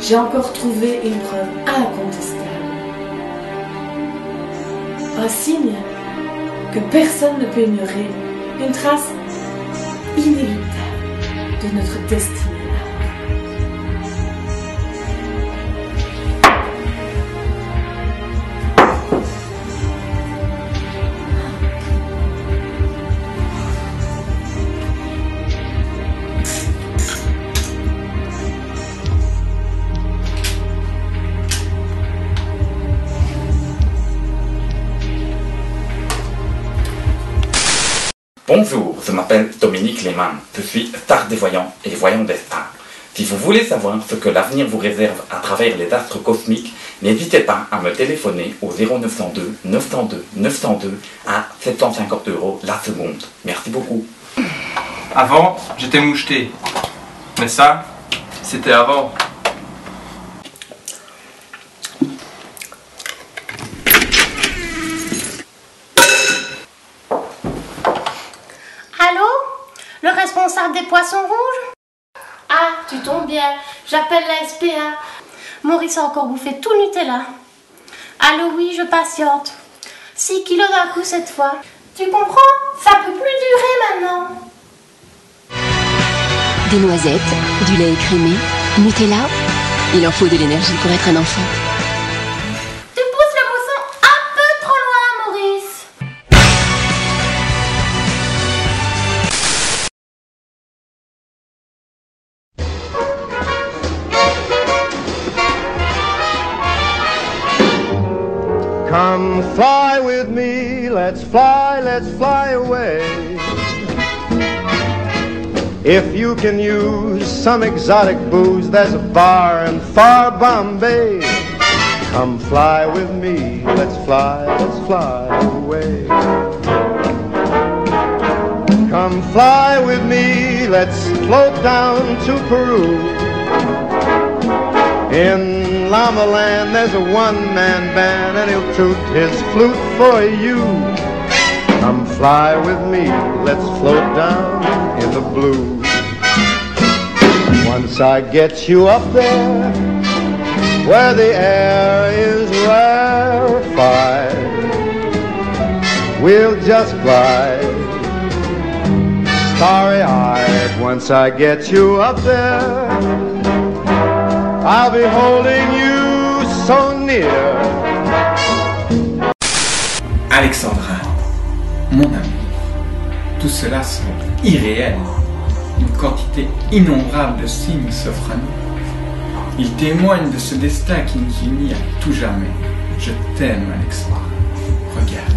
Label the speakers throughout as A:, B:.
A: j'ai encore trouvé une preuve incontestable. Un signe que personne ne peut ignorer, une trace inéluctable de notre destinée.
B: Bonjour, je m'appelle Dominique Lehmann, je suis star des voyants et voyant des stars. Si vous voulez savoir ce que l'avenir vous réserve à travers les astres cosmiques, n'hésitez pas à me téléphoner au 0902 902 902 à 750 € la seconde. Merci beaucoup.
C: Avant, j'étais moucheté. Mais ça, c'était avant.
D: Allô? Le responsable des poissons rouges? Ah, tu tombes bien. J'appelle la SPA. Maurice a encore bouffé tout le Nutella. Allô, oui, je patiente. 6 kilos d'un coup cette fois. Tu comprends? Ça peut plus durer maintenant.
E: Des noisettes, du lait écrémé, Nutella. Il en faut de l'énergie pour être un enfant.
D: Tu pousses le poisson un peu trop loin, Maurice.
F: Come fly with me, let's fly away. If you can use some exotic booze, there's a bar in far Bombay. Come fly with me, let's fly away. Come fly with me, let's float down to Peru. In Llama Land there's a one-man band and he'll toot his flute for you. Come fly with me, let's float down in the blue. Once I get you up there, where the air is rarefied, we'll just glide, starry-eyed. Once I get you up there, I'll be holding you so near.
C: Alexandra, mon amour, tout cela semble irréel. Une quantité innombrable de signes s'offrent à nous. Ils témoignent de ce destin qui nous unit à tout jamais. Je t'aime, Alexandra. Regarde.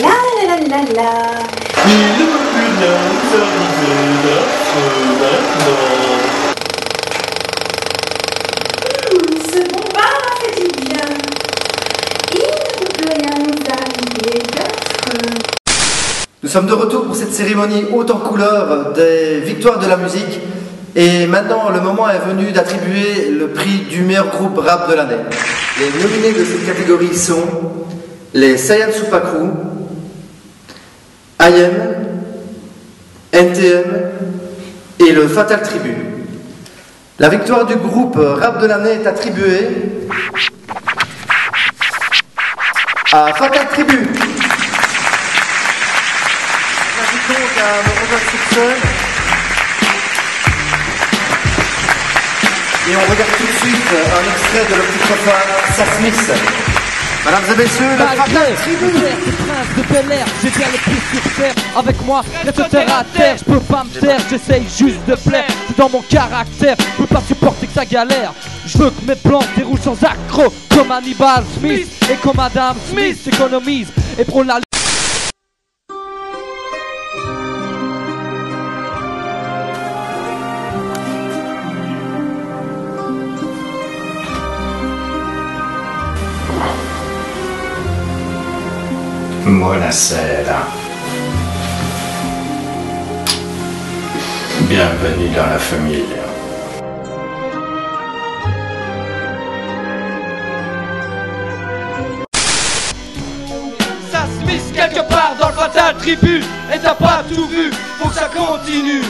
A: La la la la la.
G: Il ne peut plus rien nous arriver maintenant.
A: Ce bon bain fait du bien. Il ne peut plus rien nous arriver d'affreux.
H: Nous sommes de retour pour cette cérémonie haute en couleur des victoires de la musique. Et maintenant, le moment est venu d'attribuer le prix du meilleur groupe rap de l'année. Les nominés de cette catégorie sont les Saiyan Supakru, IM, NTM et le Fatal Tribut. La victoire du groupe rap de l'année est attribuée à Fatal Tribut. Merci donc à Morozov Simpson. Et on regarde tout de suite un extrait de le petit copain Sam Smith. Mesdames et messieurs, le Fatal Tribut.
I: Prince de Bel Air, j'ai bien le plus sur terre. Avec moi, reste terre à terre. Je peux pas me taire, j'essaye juste de plaire. C'est dans mon caractère, je peux pas supporter que ça galère. Je veux que mes plans déroulent sans accroc. Comme Hannibal Smith et comme Adam Smith. J'économise et prône la...
J: Buonasera. Bienvenue dans la famille.
I: Ça se mise quelque part dans le Fatal Tribut. Et t'as pas tout vu, faut que ça continue.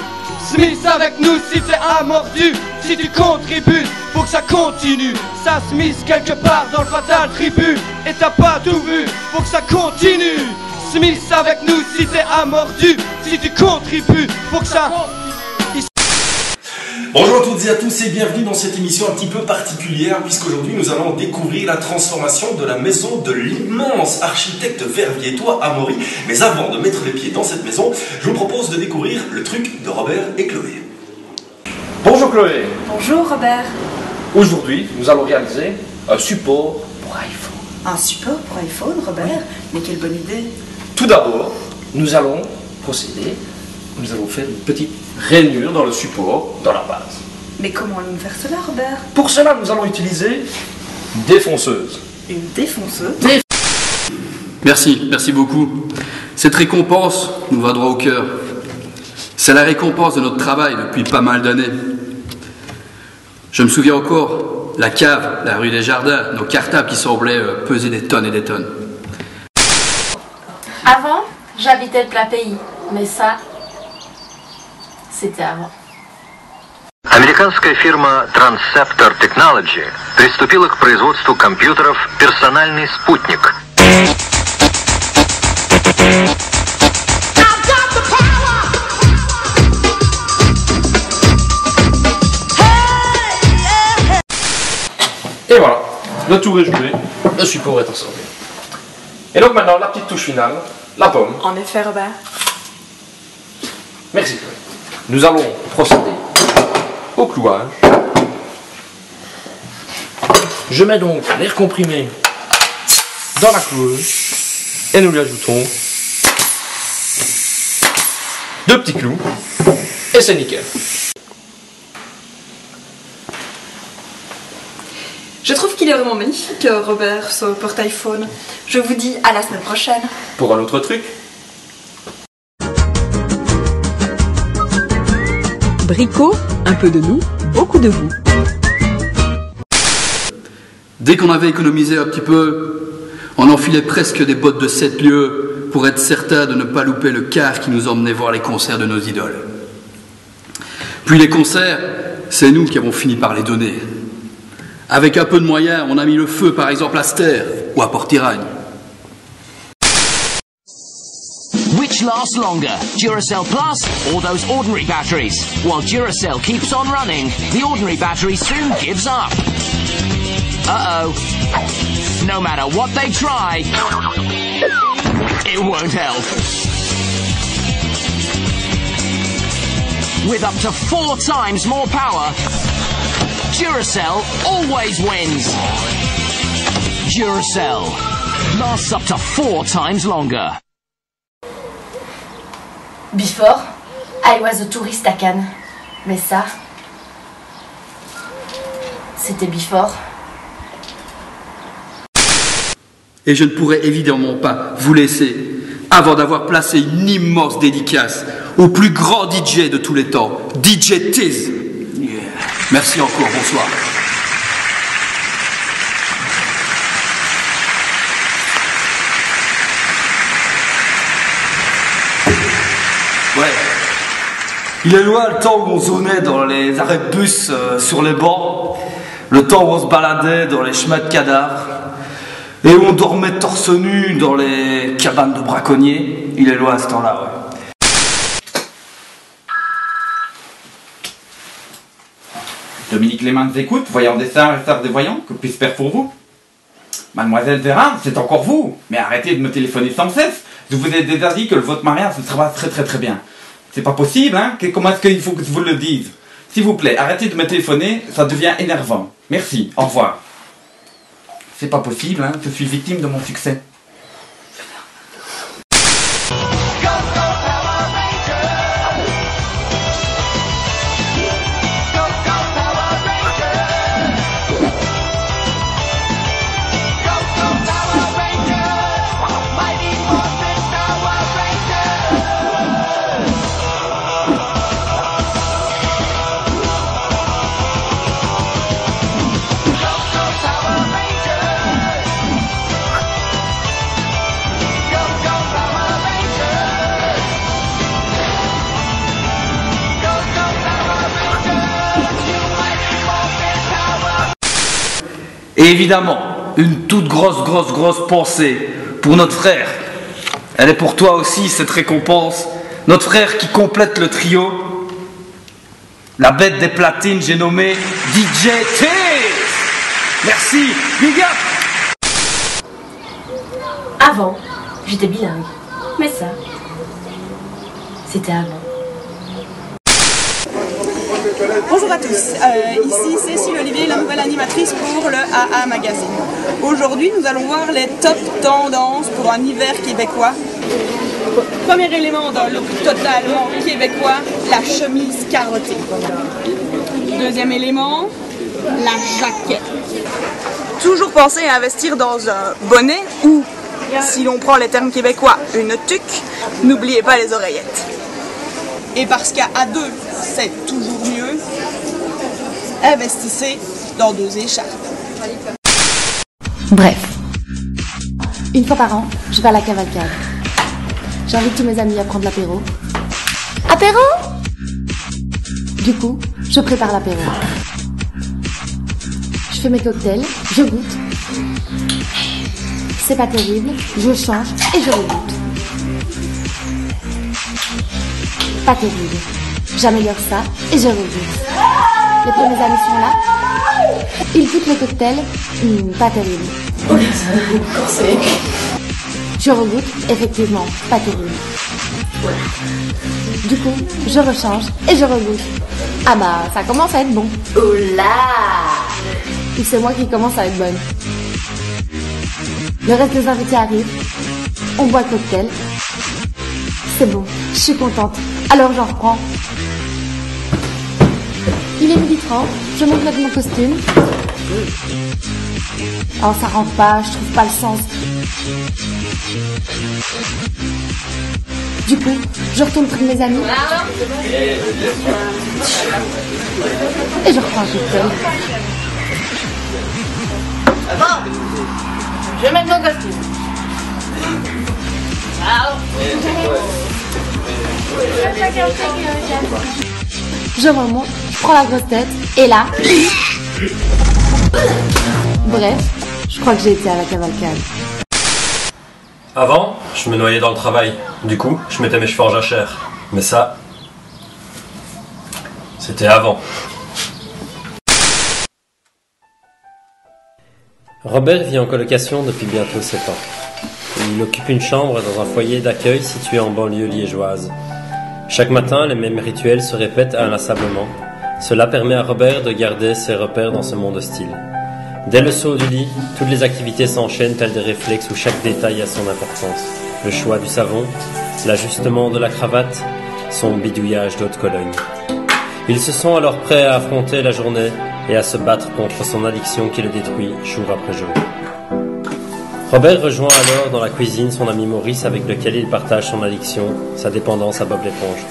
I: Smith avec nous si t'es un mordu. Si tu contribues, faut que ça continue. Ça se mise quelque part dans le Fatal Tribut. Et t'as pas tout vu, faut que ça continue. Smith avec nous si t'es un mordu. Si tu contribues, faut que ça...
G: Bonjour à toutes et à tous et bienvenue dans cette émission un petit peu particulière puisqu'aujourd'hui nous allons découvrir la transformation de la maison de l'immense architecte verviétois Amaury. Mais avant de mettre les pieds dans cette maison, je vous propose de découvrir le truc de Robert et Chloé.
K: Bonjour Chloé.
L: Bonjour Robert.
K: Aujourd'hui, nous allons réaliser un support pour iPhone.
L: Un support pour iPhone, Robert? Oui. Mais quelle bonne idée.
K: Tout d'abord, nous allons procéder. Nous allons faire une petite rainure dans le support, dans la base.
L: Mais comment allons-nous faire cela, Robert?
K: Pour cela, nous allons utiliser une défonceuse.
L: Une défonceuse?
M: Merci beaucoup. Cette récompense nous va droit au cœur. C'est la récompense de notre travail depuis pas mal d'années. Je me souviens encore, la cave, la rue des Jardins, nos cartables qui semblaient peser des tonnes et des tonnes.
D: Avant, j'habitais le pays, mais ça, c'était avant.
N: Американская фирма Transceptor Technology приступила к производству компьютеров «Персональный спутник».
K: Et voilà, le tour est joué, le support est assemblé. Et donc maintenant, la petite touche finale, la pomme.
L: En effet, Robert.
K: Merci Chloé. Nous allons procéder au clouage. Je mets donc l'air comprimé dans la cloueuse et nous lui ajoutons 2 petits clous et c'est nickel.
L: Je trouve qu'il est vraiment magnifique, Robert, ce porte-iPhone. Je vous dis à la semaine prochaine.
K: Pour un autre truc.
E: Bricot, un peu de nous, beaucoup de vous.
M: Dès qu'on avait économisé un petit peu, on enfilait presque des bottes de 7 lieues pour être certain de ne pas louper le car qui nous emmenait voir les concerts de nos idoles. Puis les concerts, c'est nous qui avons fini par les donner. Avec un peu de moyens, on a mis le feu par exemple à Ster ou à Port-Iragne.
O: Which lasts longer, Duracell Plus or those ordinary batteries? While Duracell keeps on running, the ordinary battery soon gives up. Uh-oh. No matter what they try, it won't help. With up to 4 times more power, Duracell always wins. Duracell lasts up to 4 times longer.
D: Before, I was a tourist à Cannes. Mais ça, c'était before.
M: Et je ne pourrais évidemment pas vous laisser avant d'avoir placé une immense dédicace au plus grand DJ de tous les temps, DJ Tiz. Yeah. Merci encore, bonsoir.
P: Ouais. Il est loin le temps où on zonait dans les arrêts de bus sur les bancs, le temps où on se baladait dans les chemins de cadavres, et où on dormait torse nu dans les cabanes de braconniers. Il est loin ce temps-là, ouais.
B: Dominique Lehmann écoute, voyant dessin, star des voyants, que puis-je faire pour vous? Mademoiselle Zérin, c'est encore vous. Mais arrêtez de me téléphoner sans cesse. Je vous ai déjà dit que votre mariage se sera très bien. C'est pas possible, hein? Comment est-ce qu'il faut que je vous le dise? S'il vous plaît, arrêtez de me téléphoner, ça devient énervant. Merci, au revoir. C'est pas possible, hein? Je suis victime de mon succès.
P: Et évidemment, une toute grosse pensée pour notre frère. Elle est pour toi aussi, cette récompense. Notre frère qui complète le trio. La bête des platines, j'ai nommé DJ T. Merci, big up.
Q: Avant, j'étais bilingue. Mais ça, c'était avant.
L: Bonjour à tous, ici Cécile Olivier, la nouvelle animatrice pour le AA Magazine. Aujourd'hui, nous allons voir les top tendances pour un hiver québécois. Premier élément d'un look totalement québécois, la chemise carottée. Deuxième élément, la jaquette. Toujours penser à investir dans un bonnet ou, si l'on prend les termes québécois, une tuque. N'oubliez pas les oreillettes. Et parce qu'à deux, c'est toujours mieux, investissez dans 2 écharpes.
Q: Bref, une fois par an, je vais à la cavalcade. J'invite tous mes amis à prendre l'apéro. Apéro? Du coup, je prépare l'apéro. Je fais mes cocktails, je goûte. C'est pas terrible, je change et je regoute. Pas terrible. J'améliore ça et je regoute. Les premiers amis sont là. Ils goûtent le cocktail. Pas terrible. Je regoute. Effectivement, pas terrible. Du coup, je rechange et je regoute. Ah bah, ça commence à être bon. Oh là! Et c'est moi qui commence à être bonne. Le reste des invités arrive. On boit le cocktail. C'est bon, je suis contente. Alors j'en reprends. Il est 12h30, je monte mettre mon costume. Oh, ça rentre pas, je trouve pas le sens. Du coup, je retourne près de mes amis. Et je reprends le cocktail. Je vais mettre mon costume. Je remonte, je prends la grosse tête, et là... Bref, je crois que j'ai été à la cavalcade.
R: Avant, je me noyais dans le travail. Du coup, je mettais mes cheveux en jachère. Mais ça... c'était avant. Robert vit en colocation depuis bientôt 7 ans. Il occupe une chambre dans un foyer d'accueil situé en banlieue liégeoise. Chaque matin, les mêmes rituels se répètent inlassablement. Cela permet à Robert de garder ses repères dans ce monde hostile. Dès le saut du lit, toutes les activités s'enchaînent telles des réflexes où chaque détail a son importance. Le choix du savon, l'ajustement de la cravate, son bidouillage d'eau de Cologne. Il se sent alors prêt à affronter la journée et à se battre contre son addiction qui le détruit jour après jour. Robert rejoint alors dans la cuisine son ami Maurice avec lequel il partage son addiction, sa dépendance à Bob l'éponge.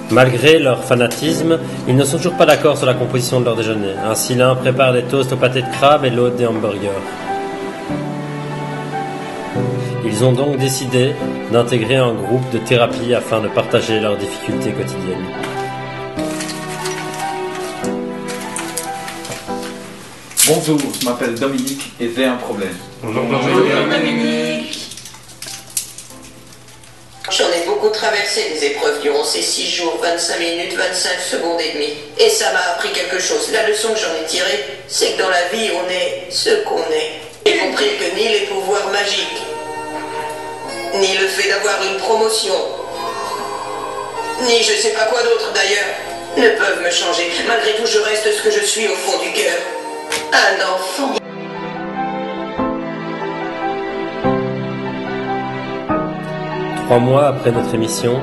R: Malgré leur fanatisme, ils ne sont toujours pas d'accord sur la composition de leur déjeuner. Ainsi, l'un prépare des toasts au pâté de crabe et l'autre des hamburgers. Ils ont donc décidé d'intégrer un groupe de thérapie afin de partager leurs difficultés quotidiennes.
B: Bonjour, je m'appelle Dominique et j'ai un problème.
S: Bonjour Dominique. J'en ai beaucoup traversé des épreuves durant ces 6 jours, 25 minutes, 25 secondes et demie. Et ça m'a appris quelque chose. La leçon que j'en ai tirée, c'est que dans la vie, on est ce qu'on est. J'ai compris que ni les pouvoirs magiques, ni le fait d'avoir une promotion, ni je sais pas quoi d'autre d'ailleurs, ne peuvent me changer. Malgré tout, je reste ce que je suis au fond du cœur. Un enfant.
R: Trois mois après notre émission,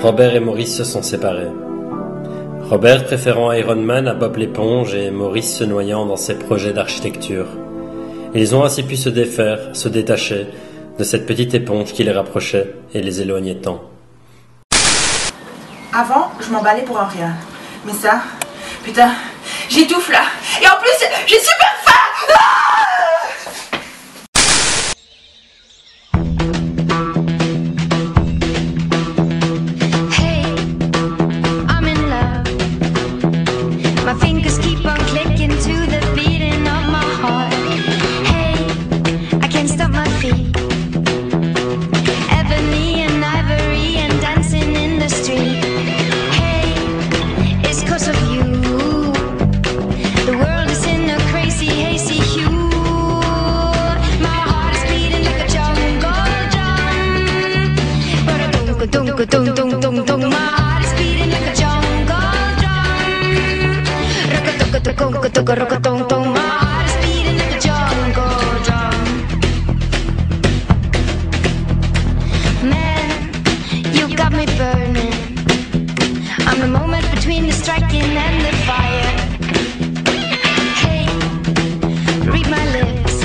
R: Robert et Maurice se sont séparés. Robert préférant Iron Man à Bob l'éponge et Maurice se noyant dans ses projets d'architecture. Ils ont ainsi pu se défaire, se détacher de cette petite éponge qui les rapprochait et les éloignait tant.
T: Avant, je m'emballais pour un rien. Mais ça, putain, j'étouffe là. Et en plus, j'ai super faim.
U: Hey, I'm in love. My fingers keep on clicking to the beating of my heart. Hey, I can't stop my feet. Ebony and ivory and dancing in the street. Because of you, the world is in a crazy, hazy hue. My heart is beating like a jungle drum. But my heart is beating like a jungle drum. My heart is beating like a jungle drum. Man, you got me burning. I'm the moment between the striking and the fire. Hey, read my lips,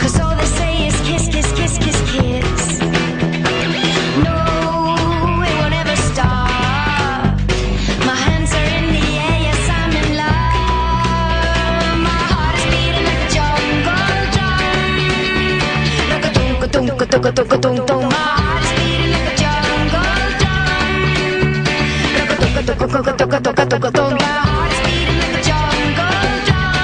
U: 'cause all they say is kiss, kiss, kiss, kiss, kiss. No, it won't ever stop. My hands are in the air, yes, I'm in love. My heart is beating like a jungle drum. My heart is beating like a jungle drum. My heart is beating like a jungle drum. My heart is beating like a jungle drum.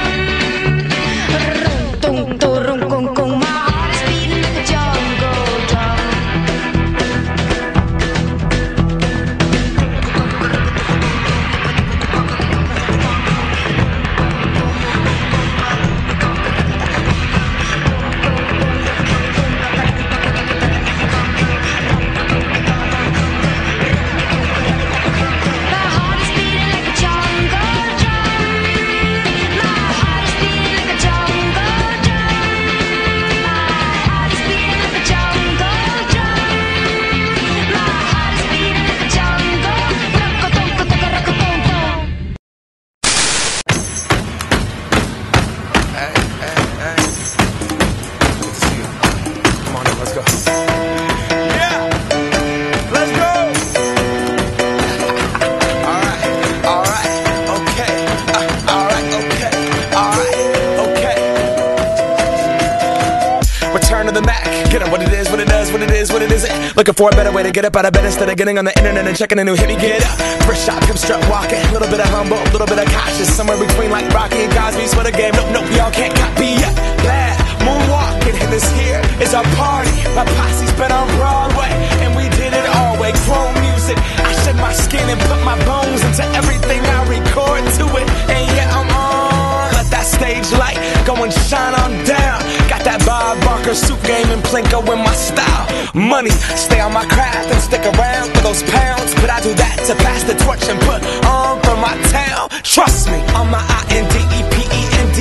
V: Looking for a better way to get up out of bed instead of getting on the internet and checking a new hit. Me get up, first shot, come strut walking. A little bit of humble, a little bit of cautious. Somewhere between like Rocky and Cosby's for the game. Nope, nope, y'all can't copy yet. Bad moonwalking, and this here is our party. My posse's been on Broadway, and we did it all way. Chrome music, I shed my skin and put my bones into everything I record to it. And yeah, I'm on. Let that stage light go and shine on down. Got that Bob Barker suit game and Plinko in my style. Money, stay on my craft and stick around for those pounds. But I do that to pass the torch and put on for my town. Trust me, on my INDEPENDENT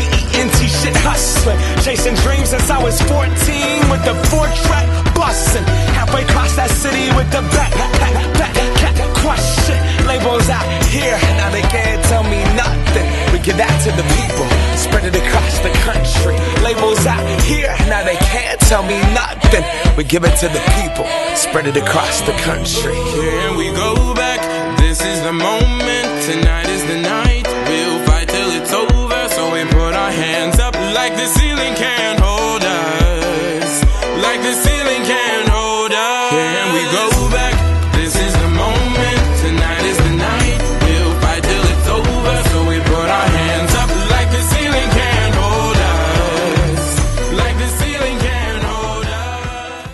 V: shit hustling. Chasing dreams since I was 14 with the 4-track bustin'. Halfway across that city with the back crush shit. Labels out here, now they can't tell me nothing. We give that to the people, spread it across the country. Labels out here, now they can't tell me nothing. We give it to the people, spread it across the country.
W: Here we go back, this is the moment tonight.